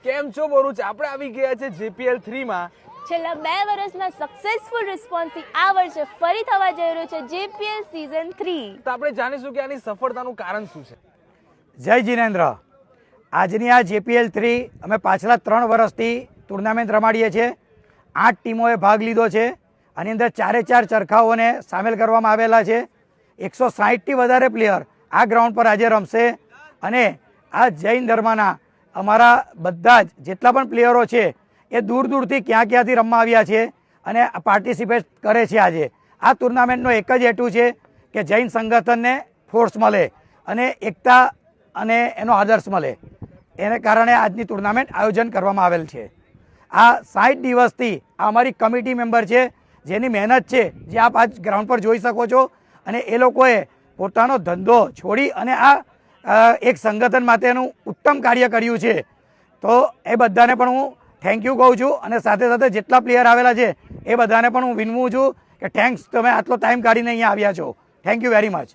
કેમ છો ભરૂચ? આપણે આવી ગયા છે JPL 3 માં. છેલ્લા 2 વર્ષના સક્સેસફુલ રિસ્પોન્સથી આ વર્ષે ફરી થવા જઈ રહ્યું છે JPL સિઝન 3. તો આપણે જાણીશું કે આની સફળતાનું કારણ શું છે. જય જિનેન્દ્ર. આજની આ JPL 3 અમે પાછલા 3 વર્ષથી ટુર્નામેન્ટ રમાડીએ છીએ. 8 ટીમોએ ભાગ લીધો છે. આની અંદર 4 ચરખાઓને સામેલ કરવામાં આવેલા છે. 160થી વધારે પ્લેયર આ ગ્રાઉન્ડ પર આજે રમશે અને આ જૈન ધર્મના અમારા બધા જ જેટલા પણ પ્લેયરો છે એ દૂર દૂરથી ક્યાંથી રમવા આવ્યા છે અને પાર્ટિસિપેટ કરે છે. આજે આ ટુર્નામેન્ટનો એક જ હેતુ છે કે જૈન સંગઠનને ફોર્સ મળે અને એકતા અને એનો આદર્શ મળે. એને કારણે આજની ટુર્નામેન્ટ આયોજન કરવામાં આવેલ છે. આ 60 દિવસથી આ અમારી કમિટી મેમ્બર છે જેની મહેનત છે જે આપ આજ ગ્રાઉન્ડ પર જોઈ શકો છો અને એ લોકોએ પોતાનો ધંધો છોડી અને આ એક સંગઠન માટેનું ઉત્તમ કાર્ય કર્યું છે. તો એ બધાને પણ હું થેન્ક યુ કહું છું અને સાથે સાથે જેટલા પ્લેયર આવેલા છે એ બધાને પણ હું વિનવું છું કે થેન્ક્સ, તમે આટલો ટાઈમ કાઢીને અહીંયા આવ્યા છો. Thank you very much.